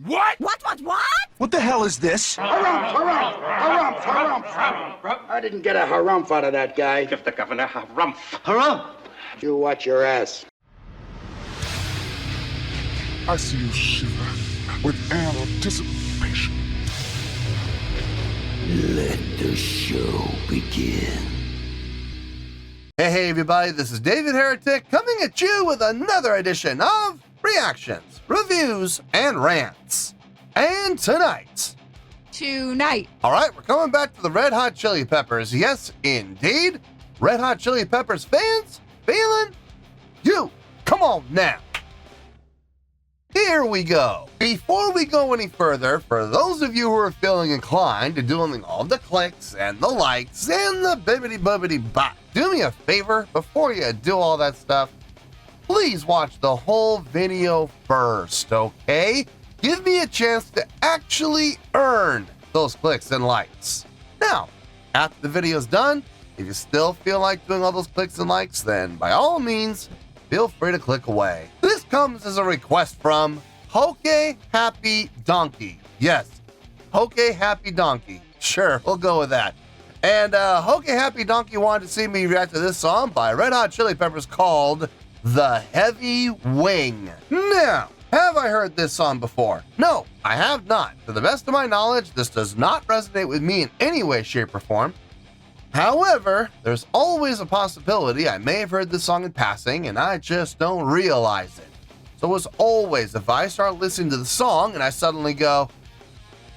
What? What? What the hell is this? Harumph. I didn't get a harumph out of that guy. Give the governor harumph. Harumph? You watch your ass. I see you shiver with anticipation. Let the show begin. Hey everybody, this is David Heretic coming at you with another edition of Reactions, Reviews, and Rants. And tonight, alright, we're coming back to the Red Hot Chili Peppers. Yes, indeed. Red Hot Chili Peppers fans, feeling you. Come on now. Here we go. Before we go any further, for those of you who are feeling inclined to doing all the clicks and the likes and the bibbity-bobbity-bop, do me a favor before you do all that stuff. Please watch the whole video first, okay? Give me a chance to actually earn those clicks and likes. Now, after the video's done, if you still feel like doing all those clicks and likes, then by all means, feel free to click away. This comes as a request from Hoke Happy Donkey. Yes, Hoke Happy Donkey. Sure, we'll go with that. And Hoke Happy Donkey wanted to see me react to this song by Red Hot Chili Peppers called The Heavy Wing. Now, have I heard this song before? No, I have not. To the best of my knowledge, this does not resonate with me in any way, shape, or form. However, there's always a possibility I may have heard this song in passing and I just don't realize it. So as always, if I start listening to the song and I suddenly go,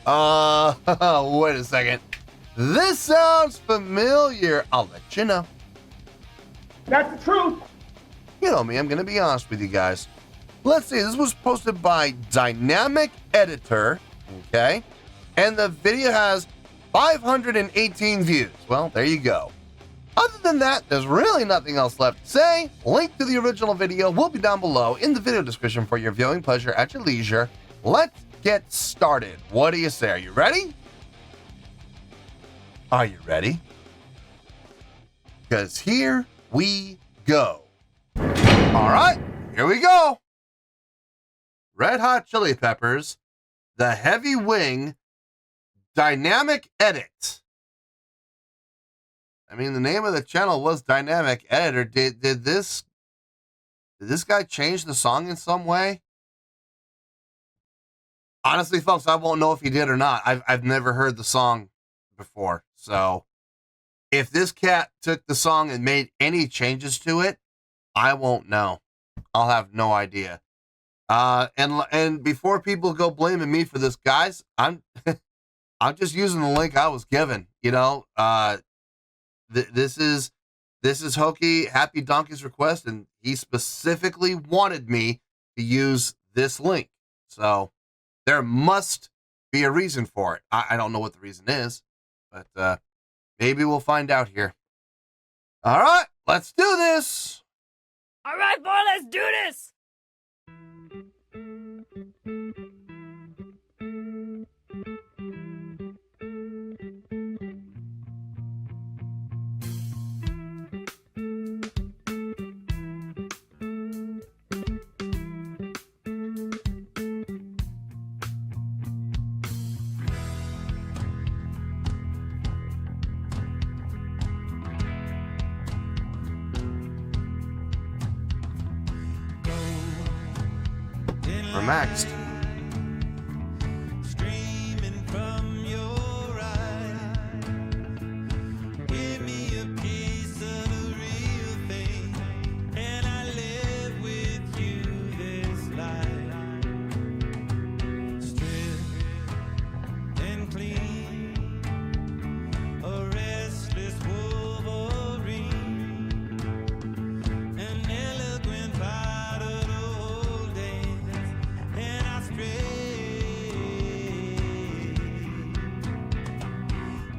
wait a second, this sounds familiar, I'll let you know. That's the truth. You know me, I'm going to be honest with you guys. Let's see, this was posted by Dynamic Editor, okay? And the video has 518 views. Well, there you go. Other than that, there's really nothing else left to say. Link to the original video will be down below in the video description for your viewing pleasure at your leisure. Let's get started. What do you say? Are you ready? Are you ready? Because here we go. All right, here we go. Red Hot Chili Peppers, The Heavy Wing, Dynamic Edit. I mean, the name of the channel was Dynamic Editor. Did this guy change the song in some way? Honestly, folks, I won't know if he did or not. I've never heard the song before. So if this cat took the song and made any changes to it, I won't know. I'll have no idea. And before people go blaming me for this, guys, I'm just using the link I was given. You know, this is Hokey Happy Donkey's request, and he specifically wanted me to use this link. So there must be a reason for it. I don't know what the reason is, but maybe we'll find out here. All right, let's do this. All right, boy, let's do this. Maxed. Streaming from your eyes, give me a piece of the real thing, and I live with you this life, stripped and clean, a restless Wolverine, an eloquent part of the whole dance. And I stray,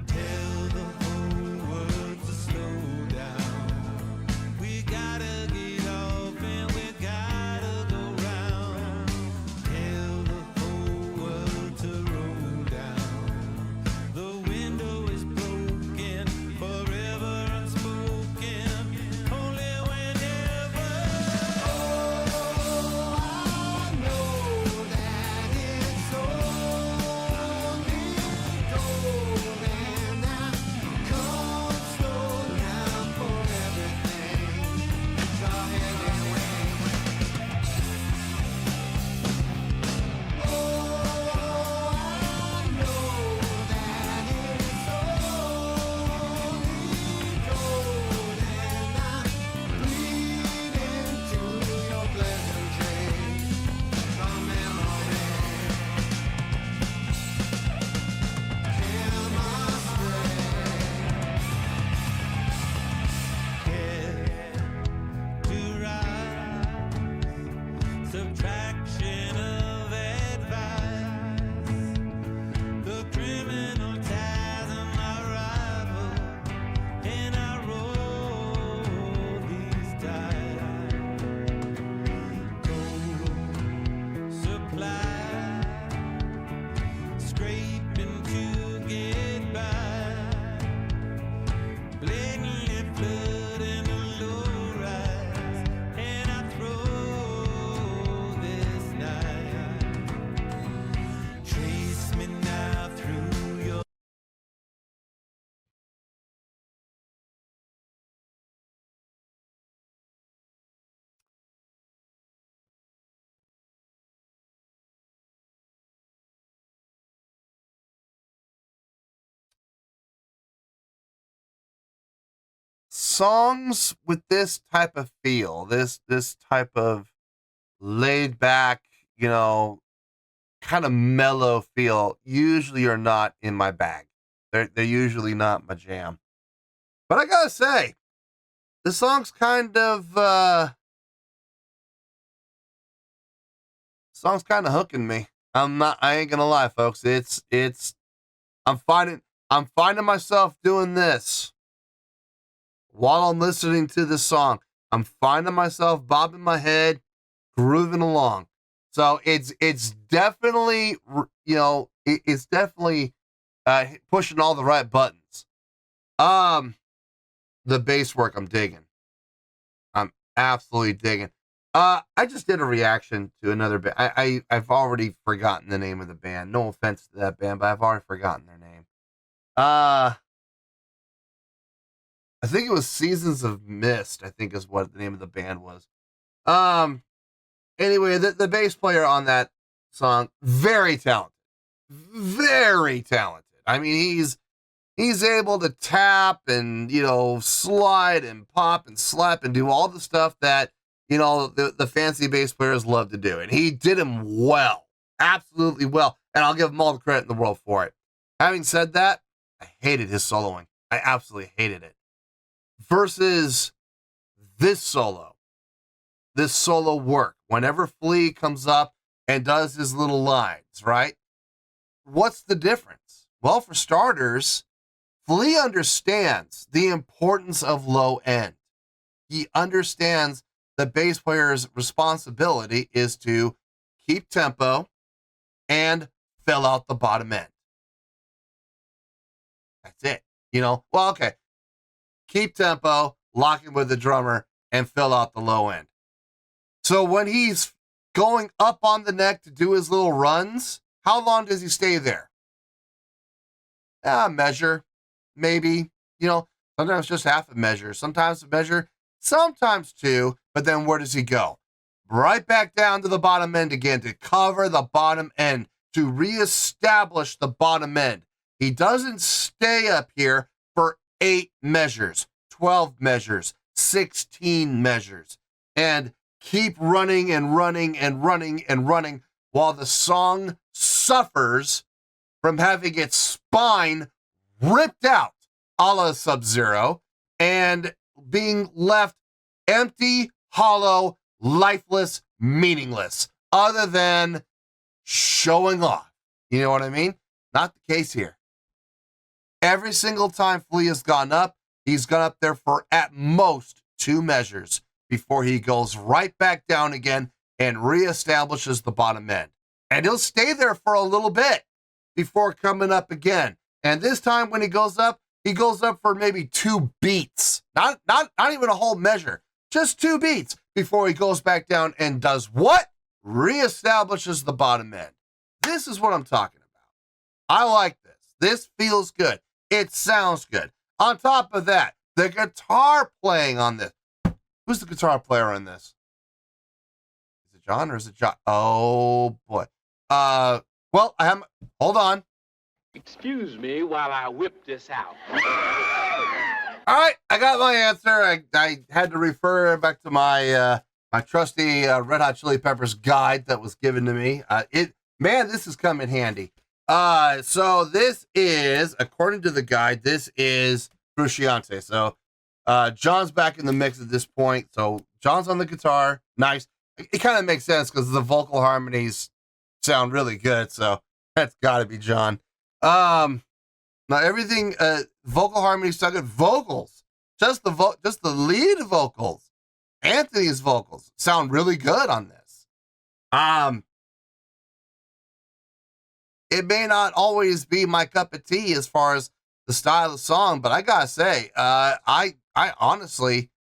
tell the whole world to slow down. We gotta get off and we gotta go round. Tell the whole world to roll down. The window is broken, forever unspoken, only whenever. Oh, I know that songs with this type of feel, this type of laid back, you know, kind of mellow feel, usually are not in my bag. They're usually not my jam. But I gotta say, the song's kind of hooking me. I ain't gonna lie, folks. I'm finding myself doing this while I'm listening to this song. I'm finding myself bobbing my head, grooving along. So it's definitely, you know, it's definitely pushing all the right buttons. The bass work I'm digging. I'm absolutely digging. I just did a reaction to another band. I've already forgotten the name of the band. No offense to that band, but I've already forgotten their name. I think it was Seasons of Mist, I think is what the name of the band was. Anyway, the bass player on that song, very talented. Very talented. I mean, he's able to tap and, you know, slide and pop and slap and do all the stuff that, you know, the fancy bass players love to do. And he did him well. Absolutely well. And I'll give him all the credit in the world for it. Having said that, I hated his soloing. I absolutely hated it. Versus this solo work. Whenever Flea comes up and does his little lines, right? What's the difference? Well, for starters, Flea understands the importance of low end. He understands the bass player's responsibility is to keep tempo and fill out the bottom end. That's it. You know, well, okay. Keep tempo, lock in with the drummer, and fill out the low end. So when he's going up on the neck to do his little runs, how long does he stay there? A measure, maybe. You know, sometimes just half a measure, sometimes a measure, sometimes two, but then where does he go? Right back down to the bottom end again to cover the bottom end, to reestablish the bottom end. He doesn't stay up here for 8 measures, 12 measures, 16 measures, and keep running and running and running and running while the song suffers from having its spine ripped out a la Sub-Zero and being left empty, hollow, lifeless, meaningless, other than showing off. You know what I mean? Not the case here. Every single time Flea has gone up, he's gone up there for at most 2 measures before he goes right back down again and reestablishes the bottom end. And he'll stay there for a little bit before coming up again. And this time when he goes up for maybe 2 beats. Not even a whole measure. Just 2 beats before he goes back down and does what? Reestablishes the bottom end. This is what I'm talking about. I like this. This feels good. It sounds good. On top of that, the guitar playing on this. Who's the guitar player on this? Is it John or is it John? Oh boy. Well, hold on. Excuse me while I whip this out. All right, I got my answer. I had to refer back to my my trusty Red Hot Chili Peppers guide that was given to me. This has come in handy. So this is, according to the guide, this is Frusciante. So John's back in the mix at this point. So John's on the guitar. Nice. It kind of makes sense because the vocal harmonies sound really good. So that's got to be John. Now everything, vocal harmonies sound good. Vocals, just the lead vocals, Anthony's vocals sound really good on this. It may not always be my cup of tea as far as the style of song, but I gotta say, I honestly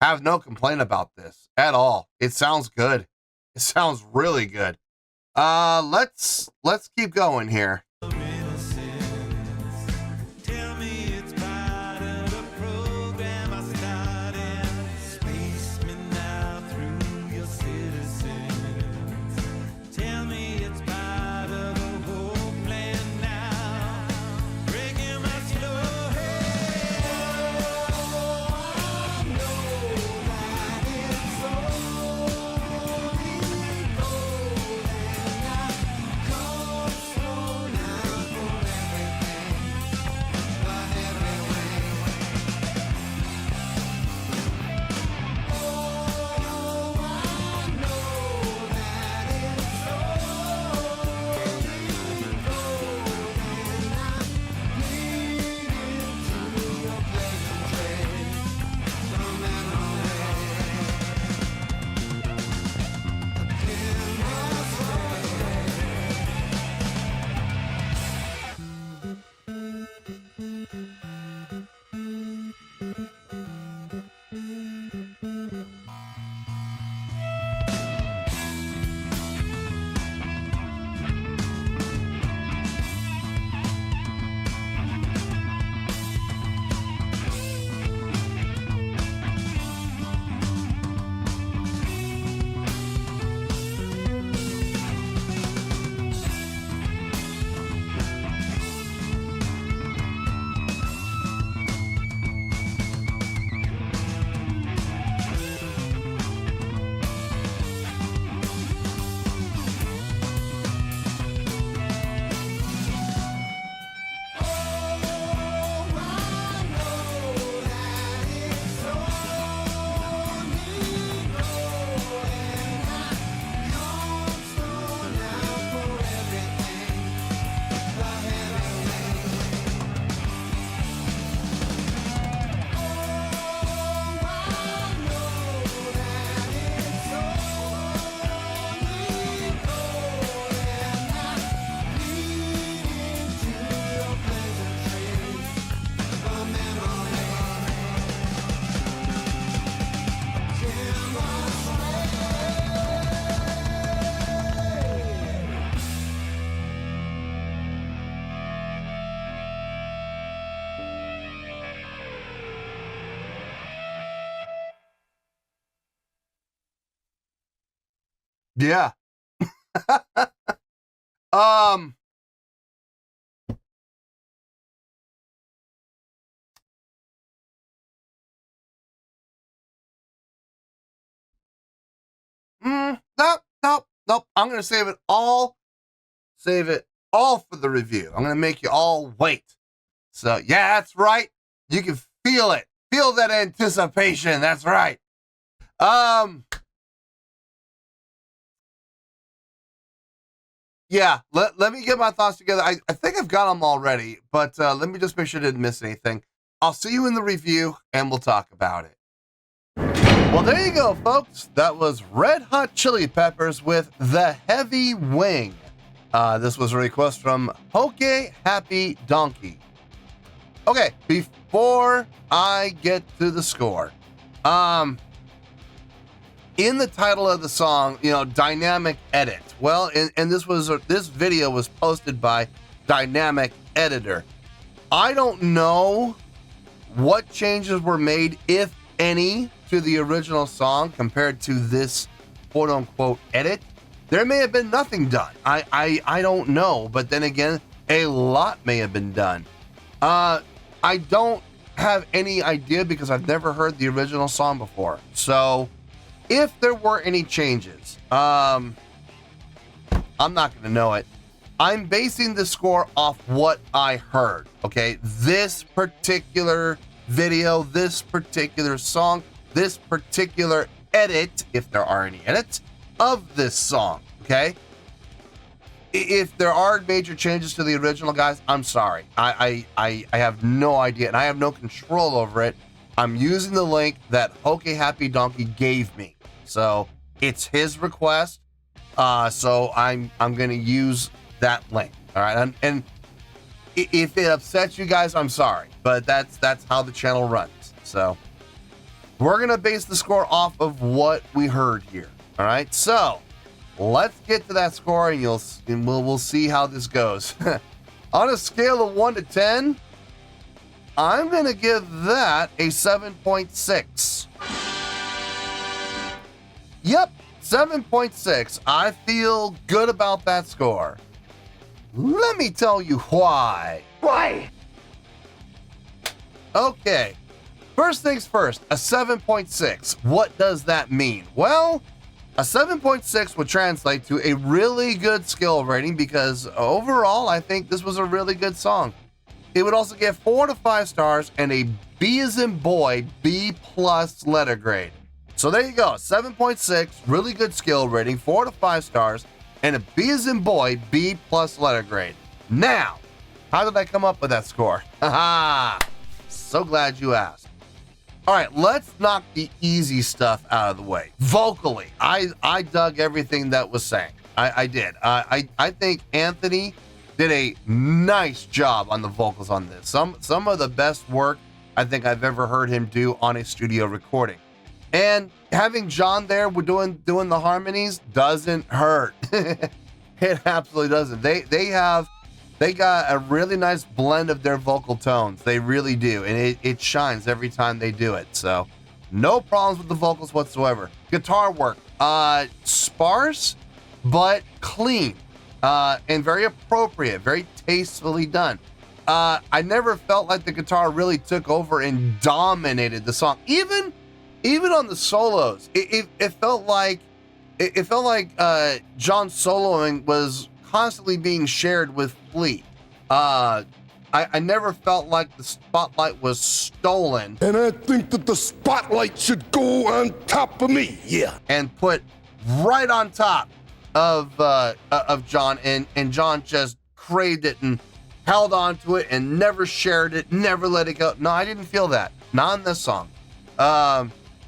have no complaint about this at all. It sounds good. It sounds really good. Let's keep going here. Tell me it's part of the program I started. Space me now through your citizens. Tell me it's part of the whole plan now. Breaking my slow head. Yeah. um. Nope. I'm gonna save it all. Save it all for the review. I'm gonna make you all wait. So yeah, that's right. You can feel it. Feel that anticipation. That's right. Yeah, let me get my thoughts together. I think I've got them already, but let me just make sure I didn't miss anything. I'll see you in the review, and we'll talk about it. Well, there you go, folks. That was Red Hot Chili Peppers with The Heavy Wing. This was a request from Hoke Happy Donkey. Okay, before I get to the score, in the title of the song, dynamic edit. Well, and this video was posted by Dynamic Editor. I don't know what changes were made, if any, to the original song compared to this quote unquote edit. There may have been nothing done. I don't know, but then again, a lot may have been done. I don't have any idea because I've never heard the original song before. So if there were any changes, I'm not going to know it. I'm basing the score off what I heard. Okay, this particular video, this particular song, this particular edit, if there are any edits of this song. Okay, if there are major changes to the original, guys, I'm sorry. I have no idea, and I have no control over it. I'm using the link that Hoke Happy Donkey gave me, so it's his request. So I'm going to use that link. All right, and if it upsets you guys, I'm sorry, but that's how the channel runs. So we're gonna base the score off of what we heard here. All right, so let's get to that score, and we'll see how this goes. On a scale of 1 to 10, I'm gonna give that a 7.6. Yep, 7.6. I feel good about that score. Let me tell you why. Why? Okay, first things first, a 7.6. What does that mean? Well, a 7.6 would translate to a really good skill rating because overall, I think this was a really good song. It would also get 4 to 5 stars and a B as in boy, B+ letter grade. So there you go, 7.6, really good skill rating, 4 to 5 stars, and a B as in boy, B+ letter grade. Now, how did I come up with that score? Haha, so glad you asked. All right, let's knock the easy stuff out of the way. Vocally, I dug everything that was sang. I did. I think Anthony did a nice job on the vocals on this. Some of the best work I think I've ever heard him do on a studio recording. And having John there doing the harmonies doesn't hurt. It absolutely doesn't. They got a really nice blend of their vocal tones. They really do, and it shines every time they do it. So no problems with the vocals whatsoever. Guitar work, sparse but clean, and very appropriate, very tastefully done. I never felt like the guitar really took over and dominated the song. Even on the solos, it felt like John soloing was constantly being shared with Flea. I never felt like the spotlight was stolen. And I think that the spotlight should go on top of me, yeah. And put right on top of John, and John just craved it and held on to it and never shared it, never let it go. No, I didn't feel that. Not in this song.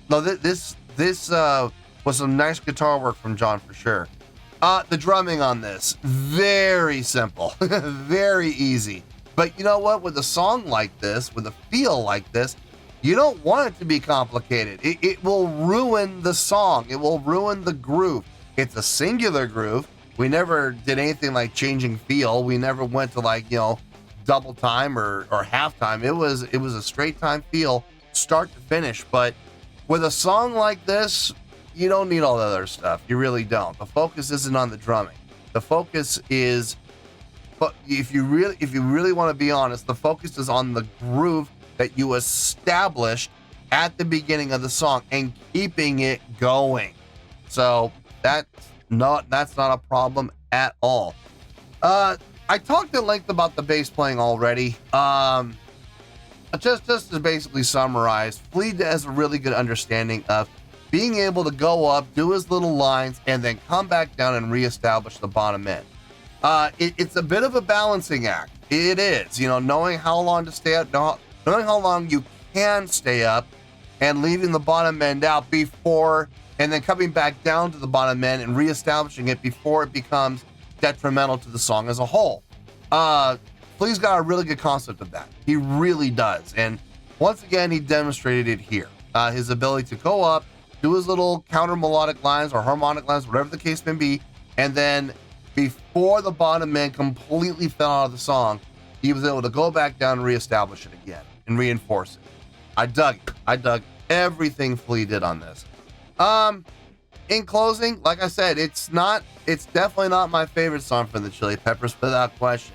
No, this was some nice guitar work from John for sure. The drumming on this, very simple, very easy. But you know what? With a song like this, with a feel like this, you don't want it to be complicated. It will ruin the song. It will ruin the groove. It's a singular groove. We never did anything like changing feel. We never went to double time or half time. It was a straight time feel, start to finish. But with a song like this, you don't need all the other stuff. You really don't. The focus isn't on the drumming. The focus is, but if you really want to be honest, the focus is on the groove that you established at the beginning of the song and keeping it going. So that's not a problem at all. I talked at length about the bass playing already. Just to basically summarize, Flea has a really good understanding of being able to go up, do his little lines, and then come back down and reestablish the bottom end. It's a bit of a balancing act. It is, knowing how long to stay up, knowing how long you can stay up, and leaving the bottom end out before, and then coming back down to the bottom end and reestablishing it before it becomes detrimental to the song as a whole. Flea's got a really good concept of that. He really does. And once again, he demonstrated it here. His ability to go up, do his little counter melodic lines or harmonic lines, whatever the case may be, and then before the bottom end completely fell out of the song, he was able to go back down and reestablish it again and reinforce it. I dug it. I dug everything Flea did on this. In closing, like I said, it's definitely not my favorite song from the Chili Peppers, without question.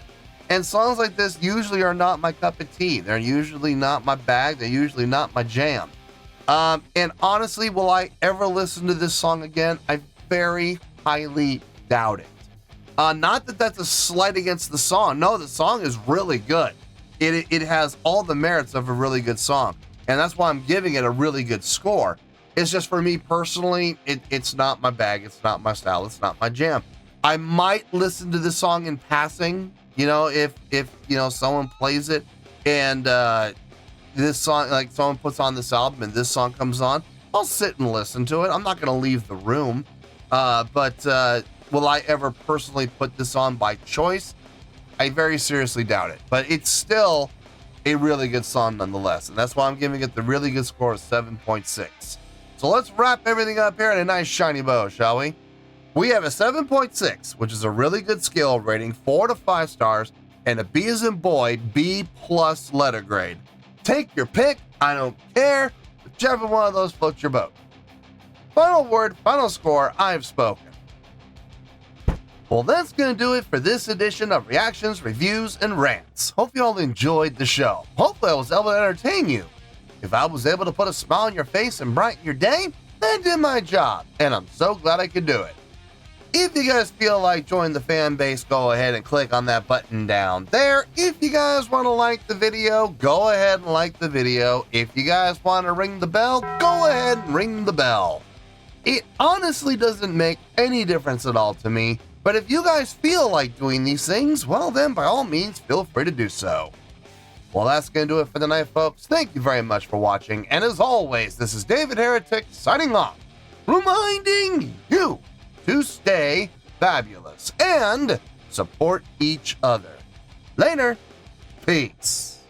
And songs like this usually are not my cup of tea. They're usually not my bag. They're usually not my jam. And honestly, will I ever listen to this song again? I very highly doubt it. Not that that's a slight against the song. No, the song is really good. It has all the merits of a really good song. And that's why I'm giving it a really good score. It's just, for me personally, it's not my bag. It's not my style. It's not my jam. I might listen to this song in passing, if someone plays it and this song, like someone puts on this album and this song comes on, I'll sit and listen to it. I'm not going to leave the room. But will I ever personally put this on by choice? I very seriously doubt it. But it's still a really good song nonetheless. And that's why I'm giving it the really good score of 7.6. So let's wrap everything up here in a nice shiny bow, shall we? We have a 7.6, which is a really good scale rating, 4 to 5 stars, and a B as in boy, B+ letter grade. Take your pick. I don't care. Whichever one of those floats your boat. Final word, final score, I've spoken. Well, that's going to do it for this edition of Reactions, Reviews, and Rants. Hope you all enjoyed the show. Hopefully I was able to entertain you. If I was able to put a smile on your face and brighten your day, then I did my job, and I'm so glad I could do it. If you guys feel like joining the fan base, go ahead and click on that button down there. If you guys want to like the video, go ahead and like the video. If you guys want to ring the bell, go ahead and ring the bell. It honestly doesn't make any difference at all to me, but if you guys feel like doing these things, well then by all means feel free to do so. Well, that's going to do it for the night, folks. Thank you very much for watching, and as always, this is David Heretic signing off, reminding you to stay fabulous and support each other. Later. Peace.